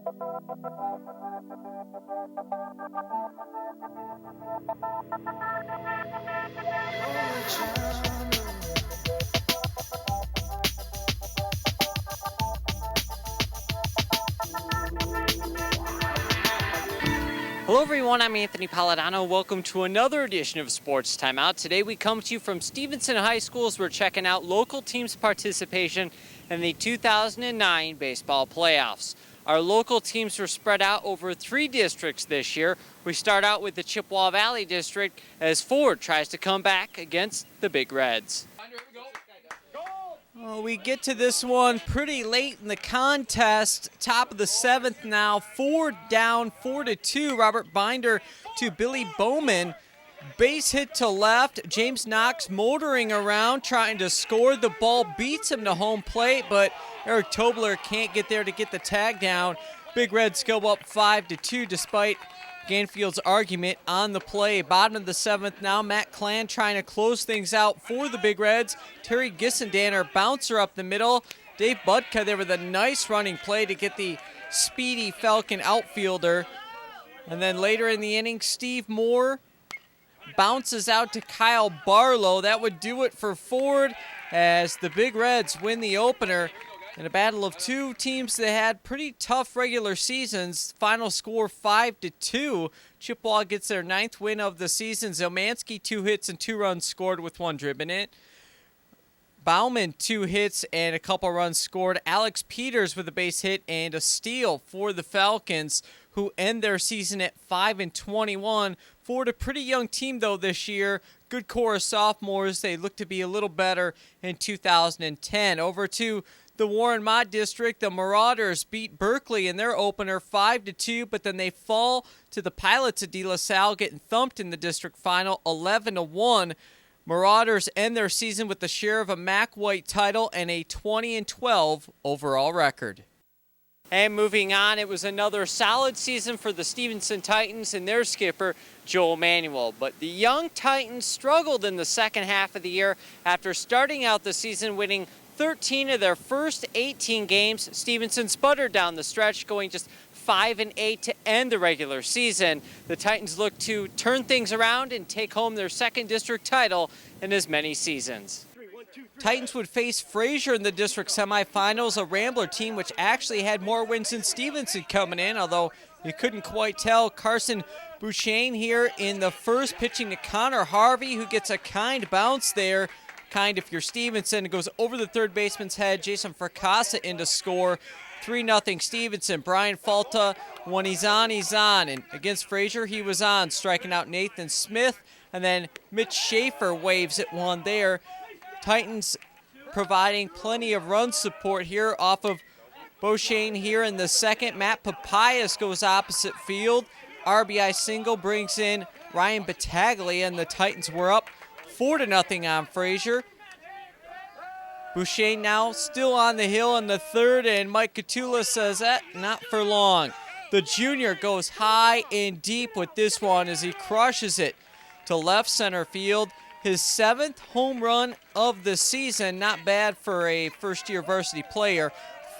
Hello everyone, I'm Anthony Paladano. Welcome to another edition of Sports Timeout. Today we come to you from Stevenson High School as we're checking out local teams' participation in the 2009 baseball playoffs. Our local teams were spread out over 3 districts this year. We start out with the Chippewa Valley District as Ford tries to come back against the Big Reds. Well, we get to this one pretty late in the contest. Top of the 7th now. Ford down 4-2. Robert Binder to Billy Bowman. Base hit to left. James Knox motoring around trying to score. The ball beats him to home plate, but Eric Tobler can't get there to get the tag down. Big Reds go up 5-2 despite Ganfield's argument on the play. Bottom of the 7th now. Matt Klan trying to close things out for the Big Reds. Terry Gissendaner bouncer up the middle. Dave Budka there with a nice running play to get the speedy Falcon outfielder. And then later in the inning, Steve Moore bounces out to Kyle Barlow. That would do it for Ford as the Big Reds win the opener. In a battle of 2 teams that had pretty tough regular seasons, final score 5-2. Chippewa gets their 9th win of the season. Zelmansky 2 hits and 2 runs scored with 1 drib in it. Bauman 2 hits and a couple runs scored. Alex Peters with a base hit and a steal for the Falcons, who end their season at 5-21. Ford, a pretty young team though this year. Good core of sophomores. They look to be a little better in 2010. Over to the Warren Mott District, the Marauders beat Berkeley in their opener 5-2, but then they fall to the Pilots of De La Salle, getting thumped in the district final 11-1. Marauders end their season with the share of a Mac White title and a 20-12 overall record. And moving on, it was another solid season for the Stevenson Titans and their skipper, Joel Manuel. But the young Titans struggled in the second half of the year after starting out the season winning 13 of their first 18 games. Stevenson sputtered down the stretch, going just 5-8 to end the regular season. The Titans look to turn things around and take home their 2nd district title in as many seasons. Titans would face Fraser in the district semifinals, a Rambler team which actually had more wins than Stevenson coming in, although you couldn't quite tell. Carson Bouchain here in the first, pitching to Connor Harvey, who gets a kind bounce there. Kind if you're Stevenson. It goes over the third baseman's head. Jason Fracassa in to score. 3-0 Stevenson. Brian Falta, when he's on, he's on. And against Fraser, he was on, striking out Nathan Smith. And then Mitch Schaefer waves at one there. Titans providing plenty of run support here off of Beauchene here in the second. Matt Papayas goes opposite field. RBI single brings in Ryan Battaglia, and the Titans were up 4-0 on Fraser. Boucher now still on the hill in the third, and Mike Catula says that not for long. The junior goes high and deep with this one as he crushes it to left center field. His 7th home run of the season. Not bad for a first-year varsity player.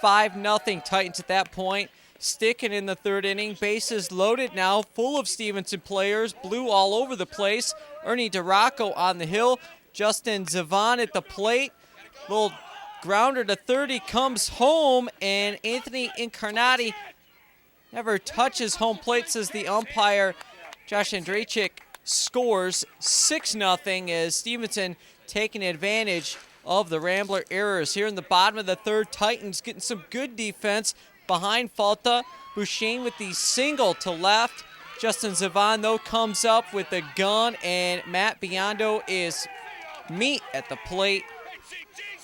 5-0 Titans at that point. Sticking in the third inning. Bases loaded now, full of Stevenson players. Blue all over the place. Ernie DeRocco on the hill. Justin Zavon at the plate. Little grounder to third. He comes home, and Anthony Incarnati never touches home plate, says the umpire. Josh Andrejczyk scores 6-0 as Stevenson taking advantage of the Rambler errors. Here in the bottom of the third, Titans getting some good defense behind Falta. Bouchain with the single to left. Justin Zavon, though, comes up with the gun, and Matt Biondo is meat at the plate.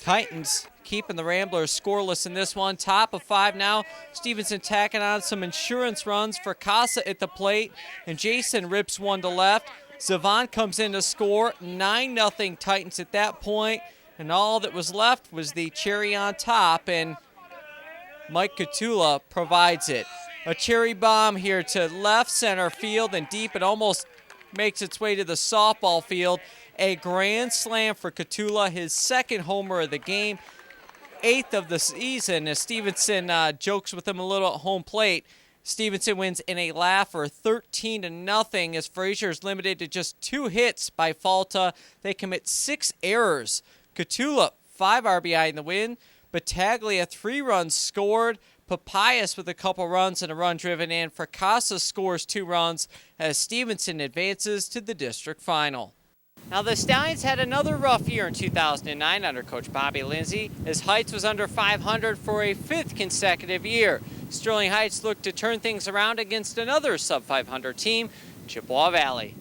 Titans keeping the Ramblers scoreless in this one. Top of 5 now. Stevenson tacking on some insurance runs for Casa at the plate, and Jason rips one to left. Zavon comes in to score. 9-0 Titans at that point, and all that was left was the cherry on top, and Mike Catula provides it. A cherry bomb here to left center field and deep. It almost makes its way to the softball field. A grand slam for Catula, his 2nd homer of the game. 8th of the season as Stevenson jokes with him a little at home plate. Stevenson wins in a laugher 13-0 as Frazier's limited to just 2 hits by Falta. They commit 6 errors. Catula, 5 RBI in the win. Battaglia, 3 runs scored. Papayas with a couple runs and a run driven in. Fracassa scores 2 runs as Stevenson advances to the district final. Now the Stallions had another rough year in 2009 under Coach Bobby Lindsay as Heights was under 500 for a 5th consecutive year. Sterling Heights looked to turn things around against another sub-500 team, Chippewa Valley.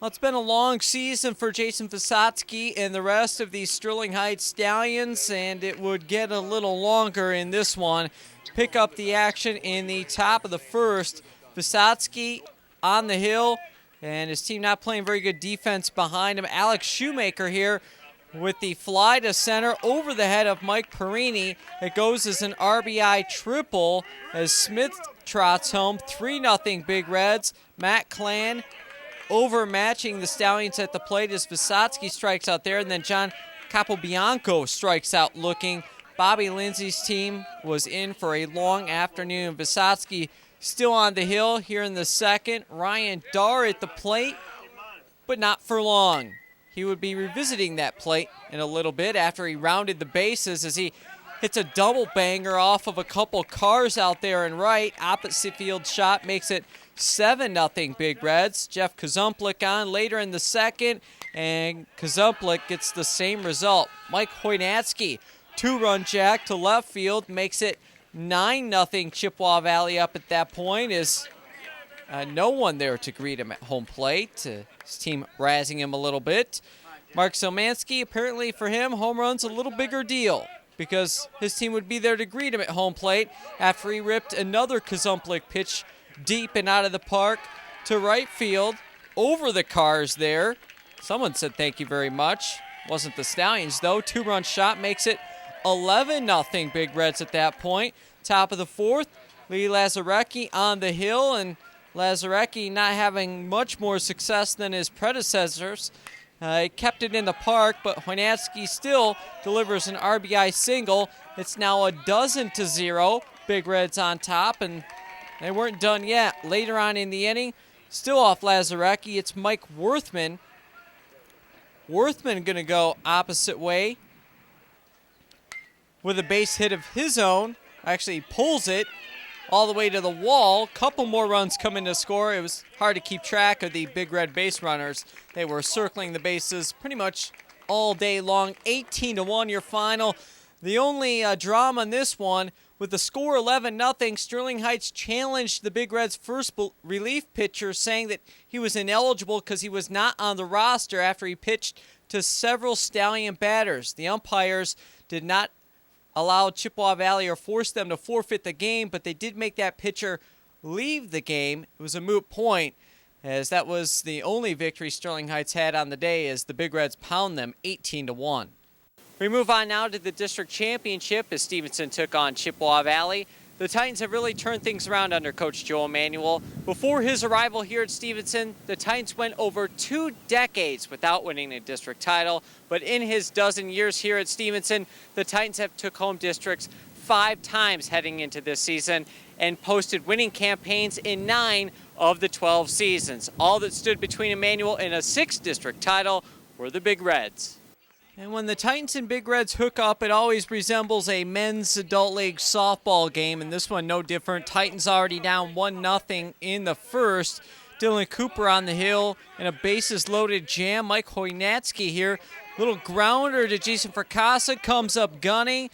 Well, it's been a long season for Jason Visotsky and the rest of these Sterling Heights Stallions, and it would get a little longer in this one. Pick up the action in the top of the first. Visotsky on the hill, and his team not playing very good defense behind him. Alex Shoemaker here with the fly to center over the head of Mike Perini. It goes as an RBI triple as Smith trots home. 3-0 Big Reds. Matt Clan overmatching the Stallions at the plate as Visotsky strikes out there, and then John Capobianco strikes out looking. Bobby Lindsay's team was in for a long afternoon. Visotsky still on the hill here in the second. Ryan Darr at the plate, but not for long. He would be revisiting that plate in a little bit after he rounded the bases as he hits a double banger off of a couple cars out there and right. Opposite field shot makes it 7-0 Big Reds. Jeff Kazumplik on later in the second, and Kazumplik gets the same result. Mike Hoynatsky, 2-run jack to left field, makes it 9-0 Chippewa Valley up at that point. Is no one there to greet him at home plate. His team razzing him a little bit. Mark Zelmansky, apparently for him, home run's a little bigger deal because his team would be there to greet him at home plate after he ripped another Kazumplik pitch deep and out of the park to right field over the cars there. Someone said thank you very much. Wasn't the Stallions, though. 2-run shot makes it 11-0 Big Reds at that point. Top of the fourth, Lee Lazarecki on the hill, and Lazarecki not having much more success than his predecessors. He kept it in the park, but Hoynatsky still delivers an RBI single. It's now 12-0. Big Reds on top, and they weren't done yet. Later on in the inning, still off Lazarecki, it's Mike Worthman. Worthman going to go opposite way with a base hit of his own. Actually, he pulls it all the way to the wall. Couple more runs come in to score. It was hard to keep track of the Big Red base runners. They were circling the bases pretty much all day long. 18-1 your final. The only drama in this one, with the score 11-0, Sterling Heights challenged the Big Reds' first relief pitcher, saying that he was ineligible because he was not on the roster after he pitched to several Stallion batters. The umpires did not allow Chippewa Valley or force them to forfeit the game, but they did make that pitcher leave the game. It was a moot point, as that was the only victory Sterling Heights had on the day as the Big Reds pound them 18-1. We move on now to the district championship as Stevenson took on Chippewa Valley. The Titans have really turned things around under Coach Joe Emanuel. Before his arrival here at Stevenson, the Titans went over 2 decades without winning a district title. But in his dozen years here at Stevenson, the Titans have took home districts 5 times heading into this season and posted winning campaigns in 9 of the 12 seasons. All that stood between Emanuel and a 6th district title were the Big Reds. And when the Titans and Big Reds hook up, it always resembles a men's adult league softball game, and this one no different. Titans already down 1-0 in the first. Dylan Cooper on the hill and a bases-loaded jam. Mike Hoynatsky here. Little grounder to Jason Fracassa, comes up gunning.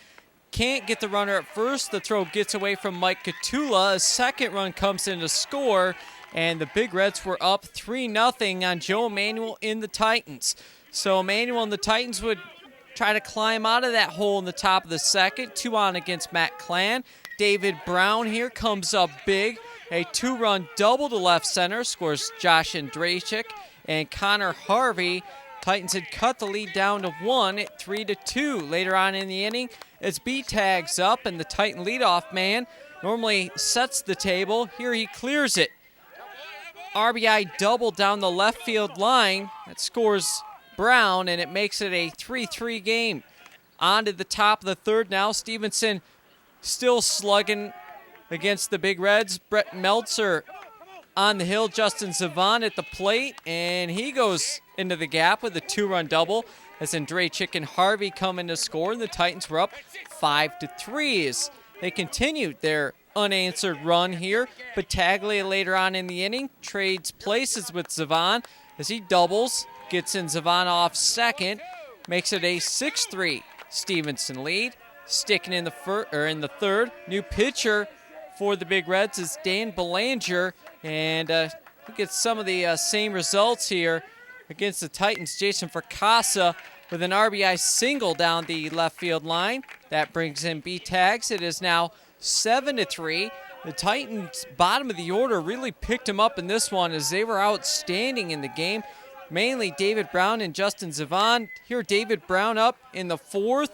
Can't get the runner at first. The throw gets away from Mike Catula. A second run comes in to score, and the Big Reds were up 3-0 on Joe Emanuel in the Titans. So Emanuel and the Titans would try to climb out of that hole in the top of the second. 2 on against Matt Clan. David Brown here comes up big. A 2-run double to left center. Scores Josh Andrachik and Connor Harvey. Titans had cut the lead down to 1 at 3-2. Later on in the inning, as B tags up and the Titan leadoff man normally sets the table. Here he clears it. RBI double down the left field line. That scores Brown, and it makes it a 3-3 game. On to the top of the third now. Stevenson still slugging against the Big Reds. Brett Meltzer on the hill. Justin Zavon at the plate, and he goes into the gap with a 2-run double as Andrejchik and Harvey come in to score, and the Titans were up 5-3 as they continued their unanswered run here. Battaglia later on in the inning trades places with Zavon as he doubles, gets in Zavon off second, makes it a 6-3 Stevenson lead. Sticking in the third, new pitcher for the Big Reds is Dan Belanger, and he gets some of the same results here against the Titans. Jason Fracassa with an RBI single down the left field line. That brings in B-Tags. It is now 7-3. The Titans, bottom of the order, really picked him up in this one as they were outstanding in the game. Mainly David Brown and Justin Zavon. Here, David Brown up in the fourth.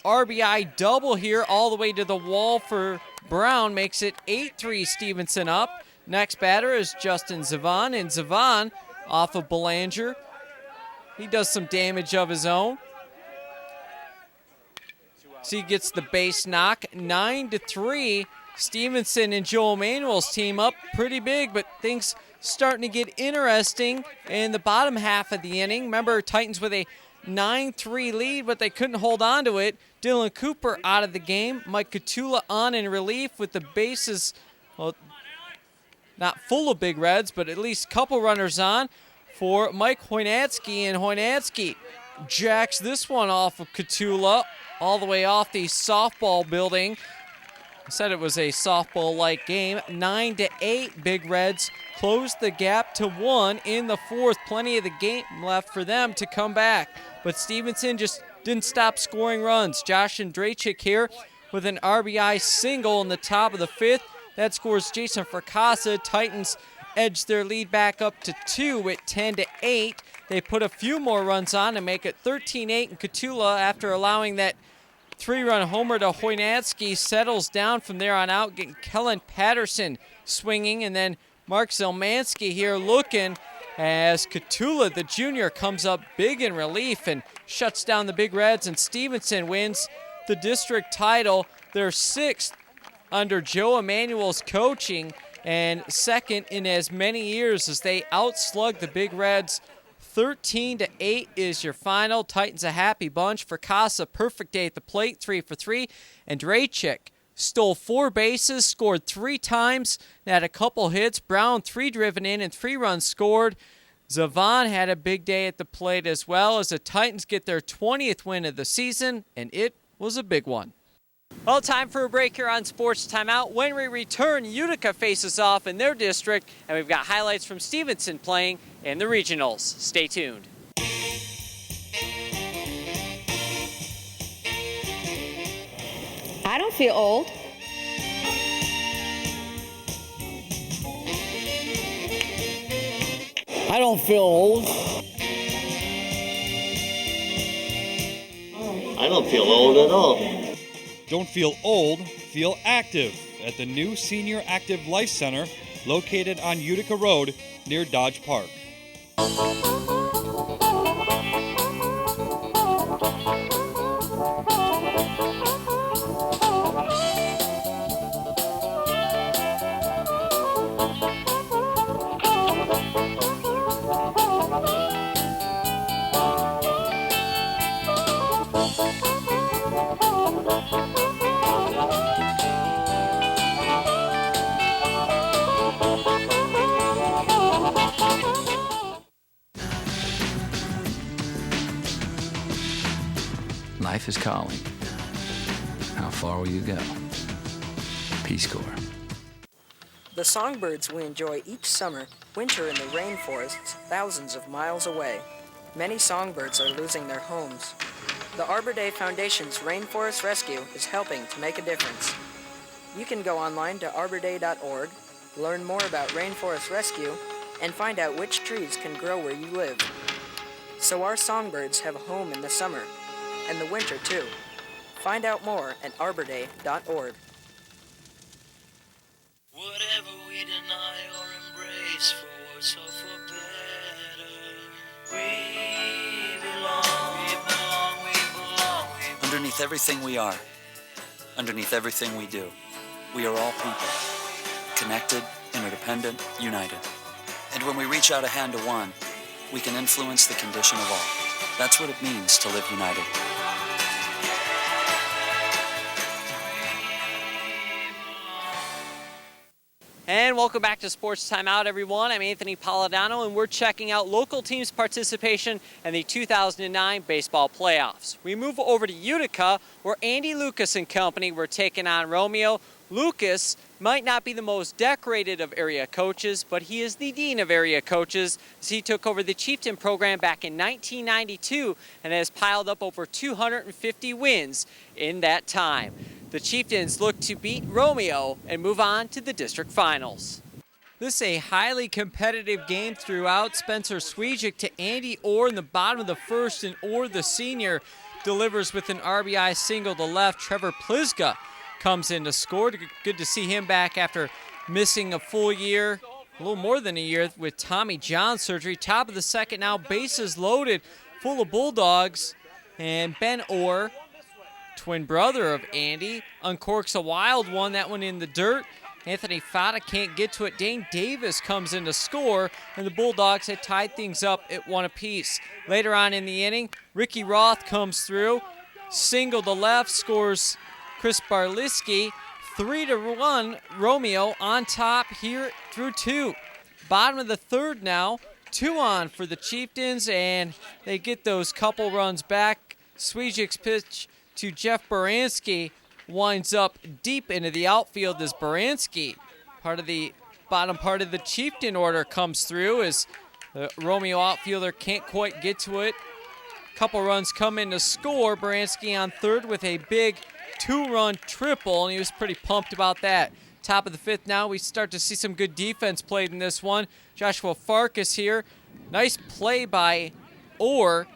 RBI double here all the way to the wall for Brown. Makes it 8-3 Stevenson up. Next batter is Justin Zavon, and Zavon off of Belanger. He does some damage of his own. So he gets the base knock. 9-3. Stevenson and Joe Emanuel's team up pretty big, but things starting to get interesting in the bottom half of the inning. Remember, Titans with a 9-3 lead, but they couldn't hold on to it. Dylan Cooper out of the game. Mike Catula on in relief with the bases, well, not full of Big Reds, but at least a couple runners on for Mike Hoynatsky. And Hoynatsky jacks this one off of Catula all the way off the softball building. I said it was a softball-like game. 9-8, Big Reds closed the gap to 1 in the fourth. Plenty of the game left for them to come back. But Stevenson just didn't stop scoring runs. Josh Andrejchik here with an RBI single in the top of the fifth. That scores Jason Fracassa. Titans edge their lead back up to 2 at 10-8. They put a few more runs on to make it 13-8, and Catula, after allowing that 3-run homer to Hoynatsky, settles down from there on out, getting Kellen Patterson swinging, and then Mark Zelmansky here looking as Catula, the junior, comes up big in relief and shuts down the Big Reds, and Stevenson wins the district title, their 6th under Joe Emanuel's coaching, and 2nd in as many years as they outslug the Big Reds. 13-8 is your final. Titans a happy bunch. Fracassa, perfect day at the plate, 3 for 3. And Andrejchik stole 4 bases, scored 3 times, had a couple hits. Brown 3 driven in and 3 runs scored. Zavon had a big day at the plate as well as the Titans get their 20th win of the season, and it was a big one. Well, time for a break here on Sports Timeout. When we return, Utica faces off in their district, and we've got highlights from Stevenson playing in the regionals. Stay tuned. I don't feel old. I don't feel old. I don't feel old at all. Don't feel old, feel active at the new Senior Active Life Center located on Utica Road near Dodge Park. Life is calling. How far will you go? Peace Corps. The songbirds we enjoy each summer winter in the rainforests thousands of miles away. Many songbirds are losing their homes. The Arbor Day Foundation's Rainforest Rescue is helping to make a difference. You can go online to arborday.org, learn more about rainforest rescue, and find out which trees can grow where you live. So our songbirds have a home in the summer, and the winter too. Find out more at arborday.org. Whatever we deny or embrace, for worse or for better, we belong underneath everything we are, underneath everything we do, we are all people, connected, interdependent, united. And when we reach out a hand to one, we can influence the condition of all. That's what it means to live united. And welcome back to Sports Timeout, everyone. I'm Anthony Polidano, and we're checking out local teams' participation in the 2009 baseball playoffs. We move over to Utica, where Andy Lucas and company were taking on Romeo. Lucas might not be the most decorated of area coaches, but he is the dean of area coaches, as he took over the Chieftain program back in 1992 and has piled up over 250 wins in that time. The Chieftains look to beat Romeo and move on to the district finals. This is a highly competitive game throughout. Spencer Swijik to Andy Orr in the bottom of the first, and Orr, the senior, delivers with an RBI single to left. Trevor Plizga comes in to score. Good to see him back after missing a full year, a little more than a year, with Tommy John surgery. Top of the second now, bases loaded, full of Bulldogs, and Ben Orr, twin brother of Andy, uncorks a wild one, that one in the dirt. Anthony Fata can't get to it. Dane Davis comes in to score, and the Bulldogs had tied things up at one apiece. Later on in the inning, Ricky Roth comes through, single to left, scores Chris Barliski. 3-1, Romeo on top here through two. Bottom of the third now, 2 on for the Chieftains, and they get those couple runs back. Swijik's pitch to Jeff Baranski winds up deep into the outfield as Baranski, part of the bottom part of the Chieftain order, comes through as the Romeo outfielder can't quite get to it. Couple runs come in to score. Baranski on third with a big 2-run triple, and he was pretty pumped about that. Top of the fifth now, we start to see some good defense played in this one. Joshua Farkas here. Nice play by Orr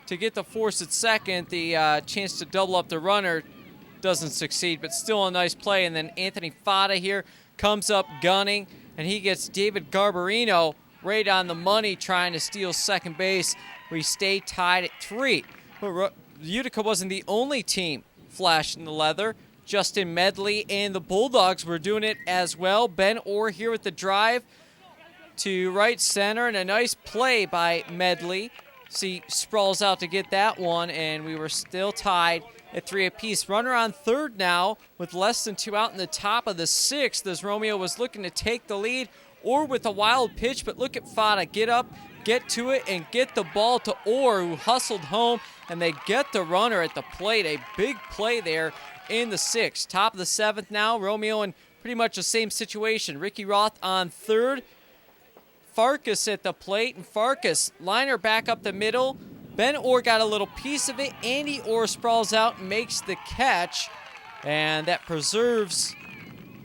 to get the force at second. The chance to double up the runner doesn't succeed, but still a nice play. And then Anthony Fata here comes up gunning, and he gets David Garbarino right on the money trying to steal second base. We stay tied at 3. But Utica wasn't the only team flashing the leather. Justin Medley and the Bulldogs were doing it as well. Ben Orr here with the drive to right center, and a nice play by Medley. See, sprawls out to get that one, and we were still tied at 3 apiece. Runner on third now with less than 2 out in the top of the 6th as Romeo was looking to take the lead, or with a wild pitch, but look at Fata get up, get to it, and get the ball to Orr, who hustled home, and they get the runner at the plate. A big play there in the 6th. Top of the 7th now, Romeo in pretty much the same situation. Ricky Roth on third, Farkas at the plate, and Farkas, liner back up the middle. Ben Orr got a little piece of it. Andy Orr sprawls out and makes the catch, and that preserves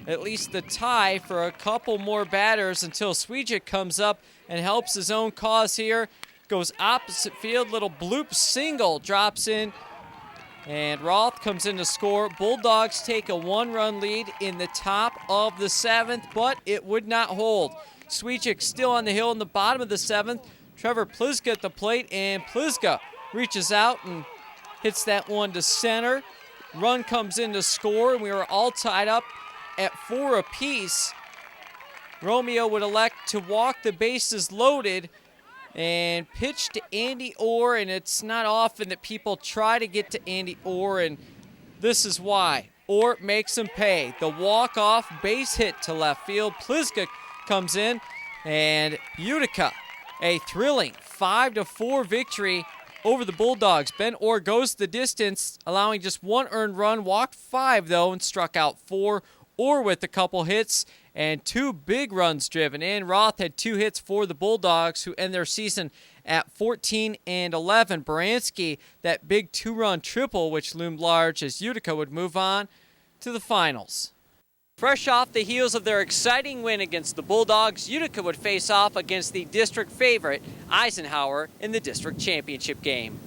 at least the tie for a couple more batters until Swijik comes up and helps his own cause here. Goes opposite field, little bloop single drops in, and Roth comes in to score. Bulldogs take a 1-run lead in the top of the 7th, but it would not hold. Swijik still on the hill in the bottom of the 7th. Trevor Plizga at the plate, and Plizga reaches out and hits that one to center. Run comes in to score, and we were all tied up at 4 apiece. Romeo would elect to walk the bases loaded and pitch to Andy Orr, and it's not often that people try to get to Andy Orr, and this is why. Orr makes him pay. The walk-off base hit to left field. Plizga comes in, and Utica, a thrilling 5-4 victory over the Bulldogs. Ben Orr goes the distance, allowing just 1 earned run, walked 5 though, and struck out 4. Orr with a couple hits and 2 big runs driven in. Roth had 2 hits for the Bulldogs, who end their season at 14-11. Baranski, that big 2-run triple, which loomed large as Utica would move on to the finals. Fresh off the heels of their exciting win against the Bulldogs, Utica would face off against the district favorite, Eisenhower, in the district championship game.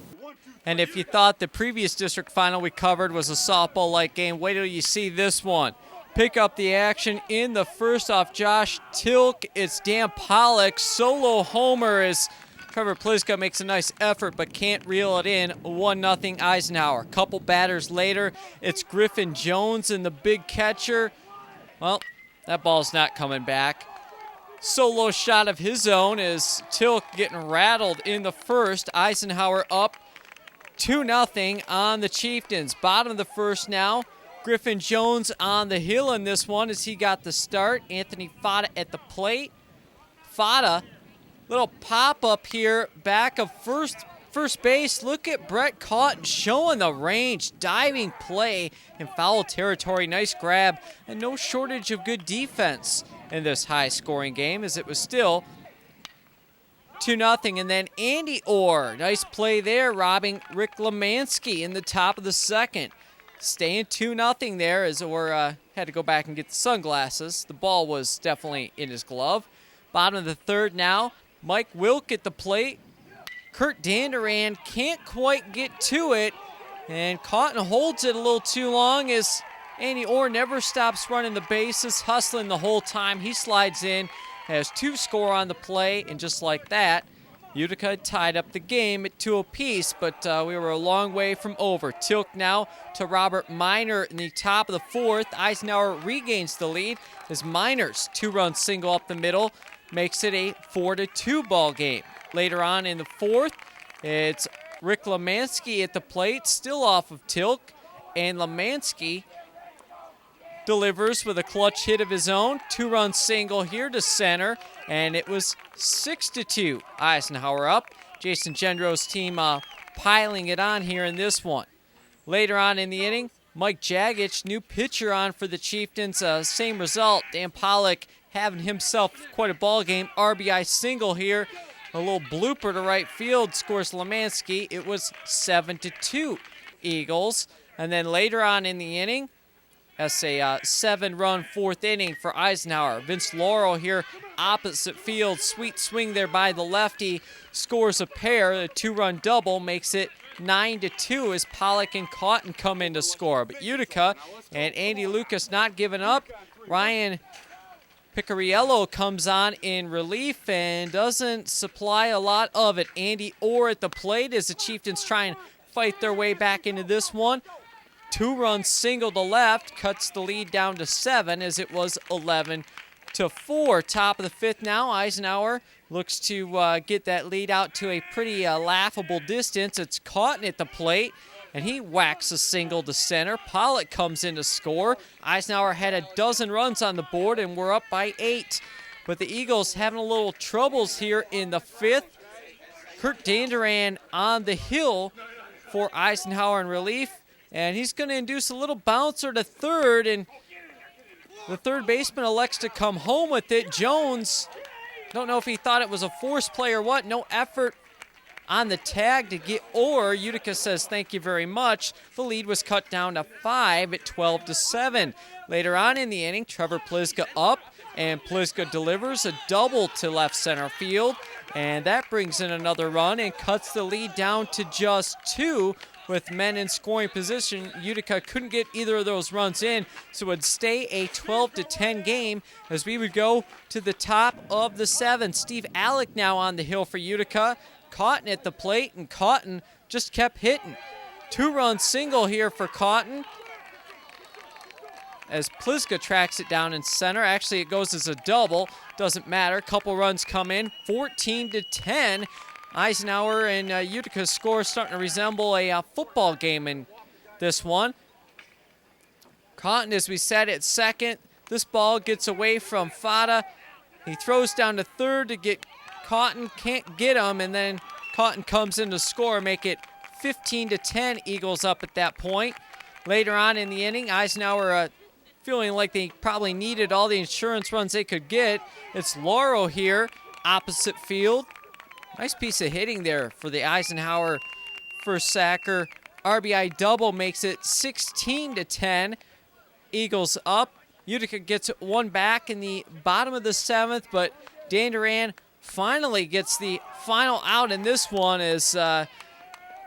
And if you thought the previous district final we covered was a softball-like game, wait till you see this one. Pick up the action in the first off Josh Tilk. It's Dan Pollock, solo homer as Trevor Pliska makes a nice effort but can't reel it in. 1-0 Eisenhower. Couple batters later, it's Griffin Jones and the big catcher. Well, that ball's not coming back. Solo shot of his own is Tilk getting rattled in the first. Eisenhower up 2-0 on the Chieftains. Bottom of the first now. Griffin Jones on the hill in this one as he got the start. Anthony Fata at the plate. Fata, little pop-up here, back of first base. Look at Brett Cotton showing the range, diving play in foul territory. Nice grab, and no shortage of good defense in this high-scoring game, as it was still 2-0. And then Andy Orr, nice play there, robbing Rick Lemansky in the top of the second. Staying 2-0 there, as Orr had to go back and get the sunglasses. The ball was definitely in his glove. Bottom of the third now, Mike Wilk at the plate. Kurt Danduran can't quite get to it, and Cotton holds it a little too long as Andy Orr never stops running the bases, hustling the whole time. He slides in, has 2 score on the play, and just like that, Utica tied up the game at 2 apiece, but we were a long way from over. Tilk now to Robert Miner in the top of the fourth. Eisenhower regains the lead as Miner's 2-run single up the middle makes it a 4-2 ball game. Later on in the fourth, it's Rick Lemansky at the plate, still off of Tilk, and Lemansky delivers with a clutch hit of his own. 2-run single here to center, and it was 6-2. Eisenhower up. Jason Gendro's team piling it on here in this one. Later on in the inning, Mike Jagich, new pitcher on for the Chieftains. Same result. Dan Pollock having himself quite a ball game. RBI single here. A little blooper to right field scores Lemansky. It was 7-2 Eagles. And then later on in the inning, that's a 7-run fourth inning for Eisenhower. Vince Laurel here opposite field. Sweet swing there by the lefty. Scores a pair. A 2-run double makes it 9-2 as Pollock and Cotton come in to score. But Utica and Andy Lucas not giving up. Ryan Picariello comes on in relief and doesn't supply a lot of it. Andy Orr at the plate as the Chieftains try and fight their way back into this one. 2-run single to left cuts the lead down to 7 as it was 11-4. Top of the fifth now. Eisenhower looks to get that lead out to a pretty laughable distance. It's Cotton at the plate, and he whacks a single to center. Pollock comes in to score. Eisenhower had a dozen runs on the board, and we're up by 8. But the Eagles having a little troubles here in the fifth. Kurt Danduran on the hill for Eisenhower in relief, and he's going to induce a little bouncer to third, and the third baseman elects to come home with it. Jones, don't know if he thought it was a force play or what. No effort on the tag to get Orr. Utica says thank you very much. The lead was cut down to 5 at 12-7. Later on in the inning, Trevor Pliska up, and Pliska delivers a double to left center field, and that brings in another run and cuts the lead down to just 2. With men in scoring position, Utica couldn't get either of those runs in, so it would stay a 12-10 game as we would go to the top of the 7th. Steve Alec now on the hill for Utica. Cotton at the plate, and Cotton just kept hitting. 2-run single here for Cotton as Pliska tracks it down in center. Actually, it goes as a double. Doesn't matter. Couple runs come in. 14-10. Eisenhower and Utica's score starting to resemble a football game in this one. Cotton, as we said, at second. This ball gets away from Fata. He throws down to third to get Cotton. Can't get him, and then Cotton comes in to score, make it 15-10. Eagles up at that point. Later on in the inning, Eisenhower feeling like they probably needed all the insurance runs they could get. It's Laurel here, opposite field. Nice piece of hitting there for the Eisenhower first sacker. RBI double makes it 16-10. Eagles up. Utica gets one back in the bottom of the 7th, but Danduran finally gets the final out in this one. It's a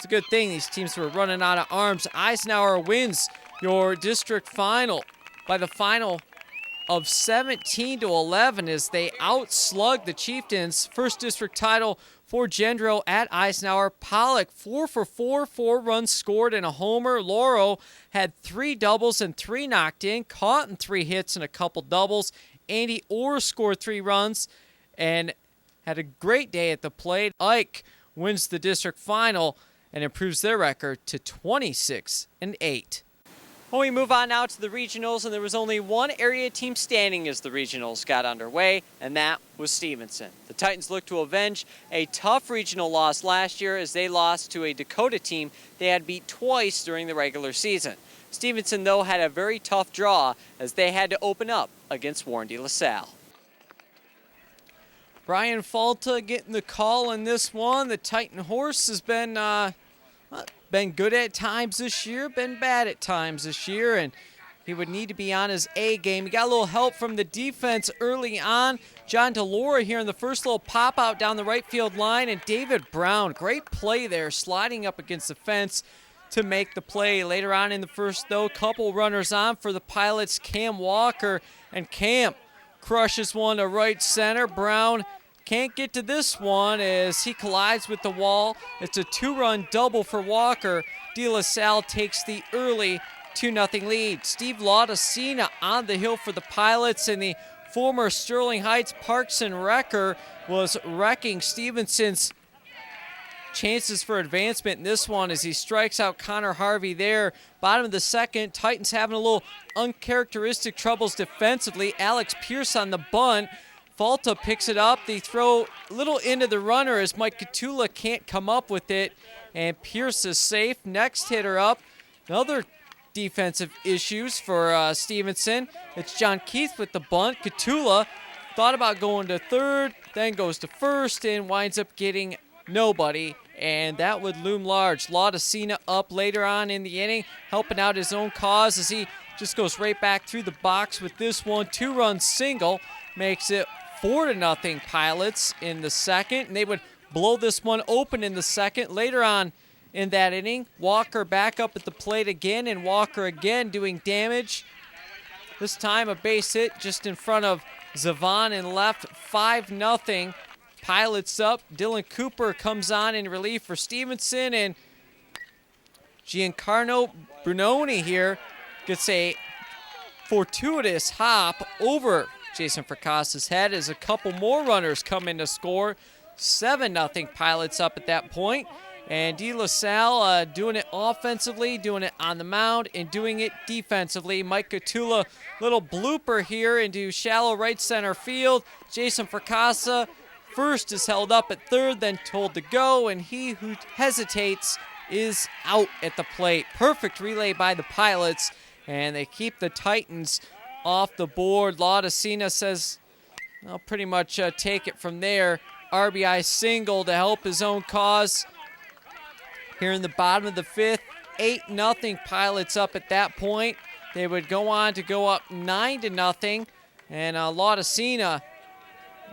good thing these teams were running out of arms. Eisenhower wins your district final by the final of 17-11 as they outslug the Chieftains. First district title for Gendro at Eisenhower. Pollock, 4 for 4, 4 runs scored and a homer. Lauro had 3 doubles and 3 knocked in. Caught 3 hits and a couple doubles. Andy Orr scored 3 runs and had a great day at the plate. Ike wins the district final and improves their record to 26-8. Well, we move on now to the regionals, and there was only one area team standing as the regionals got underway, and that was Stevenson. The Titans looked to avenge a tough regional loss last year as they lost to a Dakota team they had beat twice during the regular season. Stevenson, though, had a very tough draw as they had to open up against Warren de La Salle. Brian Falta getting the call in this one. The Titan horse has been good at times this year, been bad at times this year, and he would need to be on his A game. He got a little help from the defense early on. John DeLora here in the first little pop out down the right field line, and David Brown, great play there, sliding up against the fence to make the play. Later on in the first, though, couple runners on for the Pilots, Cam Walker, and Cam crushes one to right center. Brown can't get to this one as he collides with the wall. It's a 2-run double for Walker. De La Salle takes the early 2-0 lead. Steve Laudacina on the hill for the Pilots, and the former Sterling Heights Parks and Wrecker was wrecking Stevenson's chances for advancement in this one as he strikes out Connor Harvey there. Bottom of the second, Titans having a little uncharacteristic troubles defensively. Alex Pierce on the bunt. Falta picks it up. They throw a little into the runner as Mike Catula can't come up with it, and Pierce is safe. Next hitter up, another defensive issues for Stevenson. It's John Keith with the bunt. Catula thought about going to third, then goes to first, and winds up getting nobody, and that would loom large. Laudacina up later on in the inning, helping out his own cause as he just goes right back through the box with this one. 2-run single makes it 4-0 Pilots in the second, and they would blow this one open in the second. Later on in that inning, Walker back up at the plate again, and Walker again doing damage. This time a base hit just in front of Zavon in left. 5-0 Pilots up. Dylan Cooper comes on in relief for Stevenson, and Giancarlo Brunoni here gets a fortuitous hop over Jason Fracassa's head as a couple more runners come in to score. 7-0 Pilots up at that point. And De La Salle doing it offensively, doing it on the mound, and doing it defensively. Mike Catula, little blooper here into shallow right center field. Jason Fracassa first is held up at third, then told to go, and he who hesitates is out at the plate. Perfect relay by the Pilots, and they keep the Titans off the board. Laudacina says, I'll pretty much take it from there. RBI single to help his own cause. Here in the bottom of the fifth, 8-0 Pilots up at that point. They would go on to go up 9-0, and Laudacina,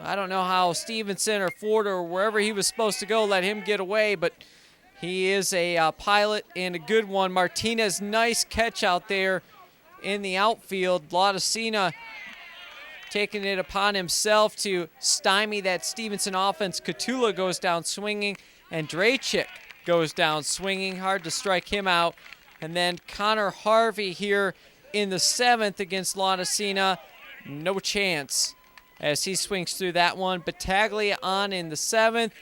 I don't know how Stevenson or Ford or wherever he was supposed to go let him get away, but he is a Pilot and a good one. Martinez, nice catch out there in the outfield. Laudacina taking it upon himself to stymie that Stevenson offense. Catula goes down swinging, and Drachik goes down swinging. Hard to strike him out. And then Connor Harvey here in the seventh against Laudacina. No chance as he swings through that one. Battaglia on in the seventh.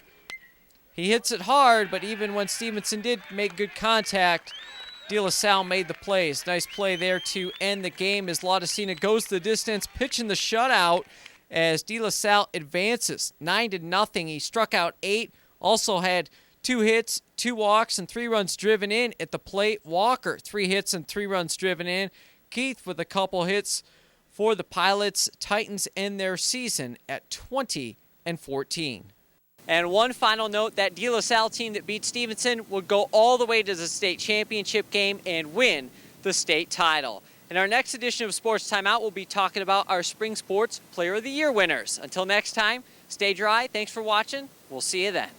He hits it hard, but even when Stevenson did make good contact, De La Salle made the plays. Nice play there to end the game as Laudacina goes the distance, pitching the shutout as De La Salle advances 9-0. He struck out 8, also had 2 hits, 2 walks, and 3 runs driven in at the plate. Walker, 3 hits and 3 runs driven in. Keith with a couple hits for the Pilots. Titans end their season at 20-14. And one final note, that De La Salle team that beat Stevenson would go all the way to the state championship game and win the state title. In our next edition of Sports Timeout, we'll be talking about our Spring Sports Player of the Year winners. Until next time, stay dry. Thanks for watching. We'll see you then.